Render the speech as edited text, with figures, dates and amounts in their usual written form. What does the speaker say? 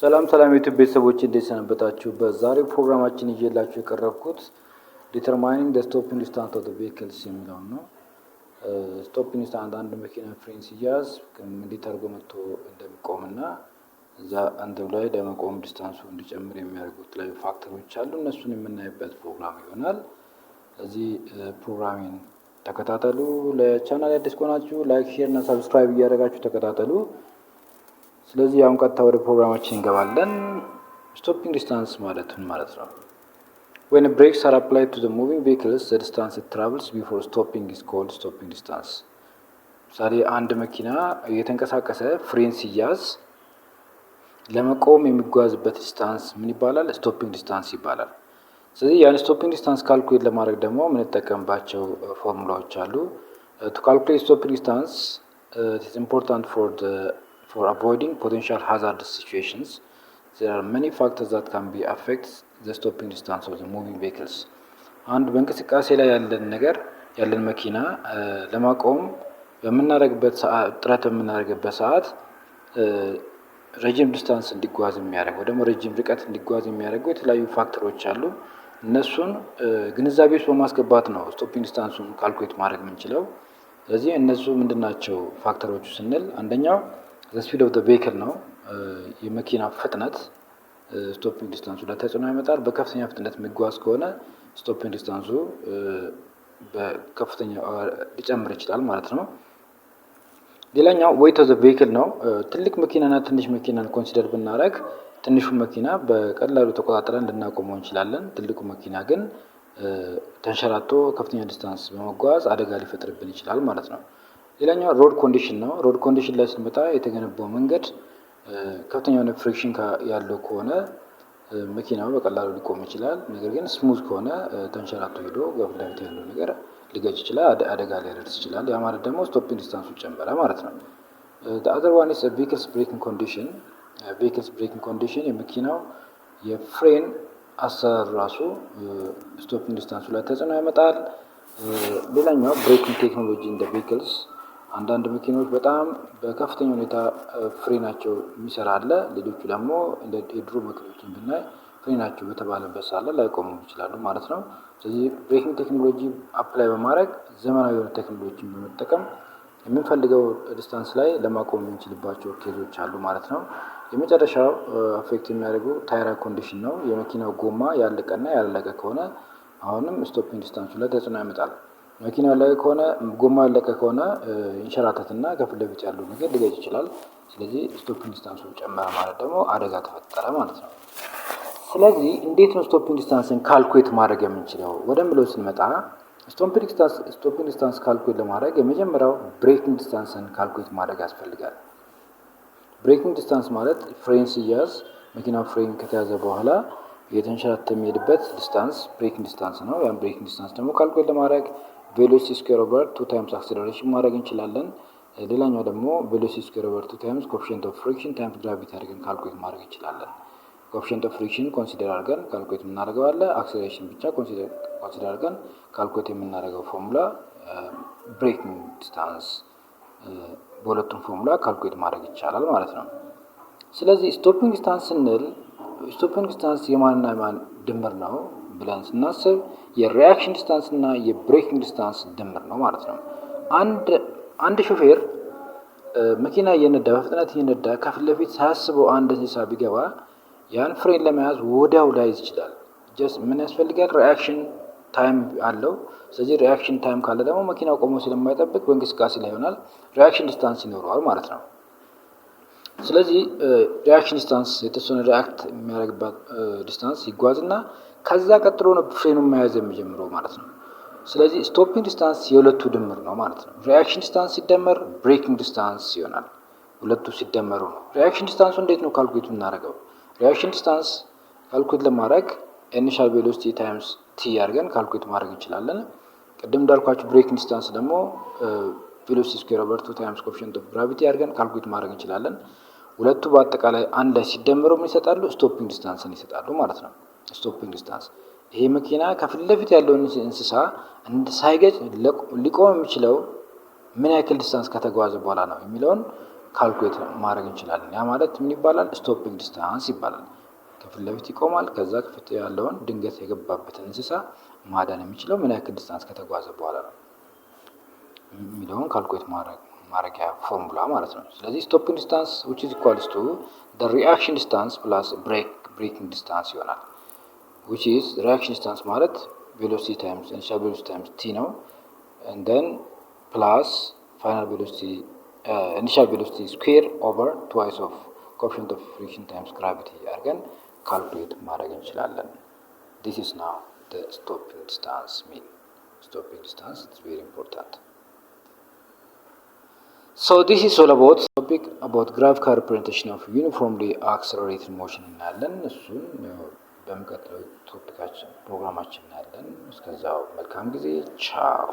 ሰላም ዩቲዩብ ቤተሰቦች እንዴት ሰነበታችሁ? በዛሬው ፕሮግራማችን ይዤላችሁ የቀረብኩት ዲተርማይኒንግ ዘ ስቶፒንግ ዲስታንስ ኦፍ ዘ ቬሂክልስ የሚለውን ነው። ስቶፒንግ ዲስታንስ አንድ መኪና ፍሬን ሲያዝ እንዴት አድርጎ መጥቶ እንደሚቆምና እዛ አንዱ ላይ ለመቆም ዲስታንሱ እንዲጨምር የሚያደርጉት የተለያዩ ፋክተሮች አሉ። እነሱን የምናይበት ፕሮግራም ይሆናል። ስለዚህ ፕሮግራሚን ተከታተሉ። ለቻናል አዲስ ከሆናችሁ ላይክ፣ ሼር እና ሰብስክራይብ እያደረጋችሁ ተከታተሉ። ስለዚህ አሁን ቀጥታ ወደ ፕሮግራማችን እንገባለን። ስቶፒንግ ዲስታንስ ማለት ምን ማለት ነው? When brakes are applied to the moving vehicles, the distance it travels before stopping is called stopping distance. ምሳሌ አንድ መኪና እየተንቀሳቀሰ ፍሬን ሲያዝ ለመቆም የሚጓዝበት ዲስታንስ ምን ይባላል? ስቶፒንግ ዲስታንስ ይባላል። ስለዚህ ያን ስቶፒንግ ዲስታንስ ካልኩሌት ለማድረግ ደግሞ የምንጠቀምባቸው ፎርሙላዎች አሉ። To calculate stopping distance, it is important for avoiding potential hazardous situations. There are many factors that can be affect the stopping distance of the moving vehicles. አንድ በእንቅስቃሴ ላይ ያለን መኪና ለማቆም በምናደርግበት ሰዓት ረጅም ዲስታንስ እንዲጓዝ የሚያደርግ ወይ ደግሞ ረጅም ርቀት እንዲጓዝ የሚያደርጉ የተለያዩ ፋክተሮች አሉ። እነሱን ግንዛቤ ውስጥ በማስገባት ነው ስቶፒንግ ዲስታንሱን ካልኩሌት ማድረግ የምንችለው። ስለዚህ እነሱ ምንድናቸው ፋክተሮቹ ስንል አንደኛው the speed of the vehicle ነው። የመኪና ፍጥነት ስቶፒንግ ዲስታንሱ ላይ ተጽዕኖ ያመጣል። በከፍተኛ ፍጥነት የሚጓዝ ከሆነ ስቶፒንግ ዲስታንሱ በከፍተኛ ሊጨምር ይችላል ማለት ነው። ሌላኛው weight of the vehicle ነው። ትልቅ መኪናና ትንሽ መኪናን ኮንሲደር ብናደርግ ትንሹ መኪና በቀላሉ ተቆጣጥረን ልናቆመው እንችላለን። ትልቁ መኪና ግን ተንሸራቶ ከፍተኛ ዲስታንስ በመጓዝ አደጋ ሊፈጥርብን ይችላል ማለት ነው። ሌላኛው ሮድ ኮንዲሽን ነው። ሮድ ኮንዲሽን ላይ ስንመጣ የተገነባው መንገድ ከፍተኛ የሆነ ፍሪክሽን ያለው ከሆነ መኪናው በቀላሉ ሊቆም ይችላል። ነገር ግን ስሙዝ ከሆነ ተንሸራቶ ሄዶ በፊት ለፊት ያለው ነገር ሊገጭ ይችላል፣ አደጋ ሊያደርስ ይችላል። ያ ማለት ደግሞ ስቶፒንግ ዲስታንሱ ጨመረ ማለት ነው። the other one is a vehicle's braking condition. vehicle's braking condition የመኪናው የፍሬን አሰራር ራሱ ስቶፒንግ ዲስታንሱ ላይ ተጽዕኖ ያመጣል። ሌላኛው ብሬኪንግ ቴክኖሎጂ እንደ ቬሂክልስ አንዳንድ መኪኖች በጣም በከፍተኛ ሁኔታ ፍሬናቸው የሚሰራ አለ። ሌሎቹ ደግሞ እንደ የድሮ መኪኖችን ብናይ ፍሬናቸው በተባለበት ሰዓት ላይ ላይቆሙ ይችላሉ ማለት ነው። ስለዚህ ብሬኪንግ ቴክኖሎጂ አፕላይ በማድረግ ዘመናዊ የሆነ ቴክኖሎጂን በመጠቀም የምንፈልገው ዲስታንስ ላይ ለማቆም የምንችልባቸው ኬዞች አሉ ማለት ነው። የመጨረሻው አፌክት የሚያደርጉ ታይር ኮንዲሽን ነው። የመኪናው ጎማ ያለቀና ያላለቀ ከሆነ አሁንም ስቶፒንግ ዲስታንሱ ላይ ተጽዕኖ ያመጣል። መኪና ያለቀ ከሆነ ጎማ ያለቀ ከሆነ ይንሸራተትና ከፊት ለፊት ያለው ነገር ሊገጭ ይችላል። ስለዚህ ስቶፒንግ ዲስታንሱ ጨመረ ማለት ደግሞ አደጋ ተፈጠረ ማለት ነው። ስለዚህ እንዴት ነው ስቶፒንግ ዲስታንስን ካልኩሌት ማድረግ የምንችለው ወደሚለው ስንመጣ ስቶፒንግ ዲስታንስ ካልኩሌት ለማድረግ የመጀመሪያው ብሬኪንግ ዲስታንስን ካልኩሌት ማድረግ ያስፈልጋል። ብሬኪንግ ዲስታንስ ማለት ፍሬን ሲያዝ መኪናው ፍሬን ከተያዘ በኋላ የተንሸራተተ የሚሄድበት ዲስታንስ ብሬኪንግ ዲስታንስ ነው። ያን ብሬኪንግ ዲስታንስ ደግሞ ካልኩሌት ለማድረግ ቬሎሲቲ ስኩዌር ኦቨር 2 ታይምስ አክሰለሬሽን ማድረግ እንችላለን። ሌላኛው ደግሞ ቬሎሲቲ ስኩዌር ኦቨር 2 ታይምስ ኮኤፊሺየንት ኦፍ ፍሪክሽን ታይምስ ግራቪቲ አድርገን ካልኩሌት ማድረግ እንችላለን። ኮኤፊሺየንት ኦፍ ፍሪክሽን ኮንሲደር አድርገን ካልኩሌት የምናደርገው አለ። አክሰለሬሽን ብቻ ኮንሲደር አድርገን ካልኩሌት የምናደርገው ፎርሙላ ብሬኪንግ ዲስታንስ፣ በሁለቱም ፎርሙላ ካልኩሌት ማድረግ ይቻላል ማለት ነው። ስለዚህ ስቶፒንግ ዲስታንስ ስንል ስቶፒንግ ዲስታንስ የማንና የማን ድምር ነው ብለን ስናስብ የሪያክሽን ዲስታንስ እና የብሬኪንግ ዲስታንስ ድምር ነው ማለት ነው። አንድ ሾፌር መኪና እየነዳ በፍጥነት እየነዳ ከፊት ለፊት ሳያስበው አንድ እንስሳ ቢገባ ያን ፍሬን ለመያዝ ወዲያው ላይዝ ይችላል። ጀስት ምን ያስፈልጋል? ሪያክሽን ታይም አለው። ስለዚህ ሪያክሽን ታይም ካለ ደግሞ መኪናው ቆሞ ስለማይጠብቅ በእንቅስቃሴ ላይ ይሆናል። ሪያክሽን ዲስታንስ ይኖረዋል ማለት ነው። ስለዚህ ሪያክሽን ዲስታንስ የተወሰነ ሪያክት የሚያደርግባት ዲስታንስ ይጓዝና ከዛ ቀጥሎ ነው ፍሬኑን መያዝ የሚጀምረው ማለት ነው። ስለዚህ ስቶፒንግ ዲስታንስ የሁለቱ ድምር ነው ማለት ነው። ሪያክሽን ዲስታንስ ሲደመር ብሬኪንግ ዲስታንስ ይሆናል። ሁለቱ ሲደመሩ ነው። ሪያክሽን ዲስታንሱ እንዴት ነው ካልኩሌት የምናደርገው? ሪያክሽን ዲስታንስ ካልኩሌት ለማድረግ ኢኒሻል ቬሎሲቲ ታይምስ ቲ አድርገን ካልኩሌት ማድረግ እንችላለን። ቅድም እንዳልኳችሁ ብሬኪንግ ዲስታንስ ደግሞ ቬሎሲቲ ስኩዌር ኦቨር 2 ታይምስ ኮኤፊሺየንት ኦፍ ግራቪቲ አድርገን ካልኩሌት ማድረግ እንችላለን። ሁለቱ በአጠቃላይ አንድ ላይ ሲደመሩ ምን ይሰጣሉ? ስቶፒንግ ዲስታንስን ይሰጣሉ ማለት ነው። ስቶፒንግ ዲስታንስ ይሄ መኪና ከፊት ለፊት ያለውን እንስሳ ሳይገጭ ሊቆም የሚችለው ምን ያክል ዲስታንስ ከተጓዘ በኋላ ነው የሚለውን ካልኩሌት ማድረግ እንችላለን። ያ ማለት ምን ይባላል? ስቶፒንግ ዲስታንስ ይባላል። ከፊት ለፊት ይቆማል። ከዛ ከፊት ያለውን ድንገት የገባበትን እንስሳ ማዳን የሚችለው ምን ያክል ዲስታንስ ከተጓዘ በኋላ ነው የሚለውን ካልኩሌት ማድረጊያ ፎርሙላ ማለት ነው። ስለዚህ ስቶፒንግ ዲስታንስ which is equals to the reaction distance plus braking distance ይሆናል። which is reaction distance ማለት velocity times initial velocity times t ነው and then plus final velocity initial velocity square over twice of coefficient of friction times gravity አድርገን ካልኩሌት ማድረግ እንችላለን። this is now the stopping distance mean. Stopping distance is very important. So this is all about topic about graphical representation of uniformly accelerated motion እናያለን። እሱን በሚቀጥለው ቶፒካችን ፕሮግራማችን እናያለን። እስከዛው መልካም ጊዜ ቻው።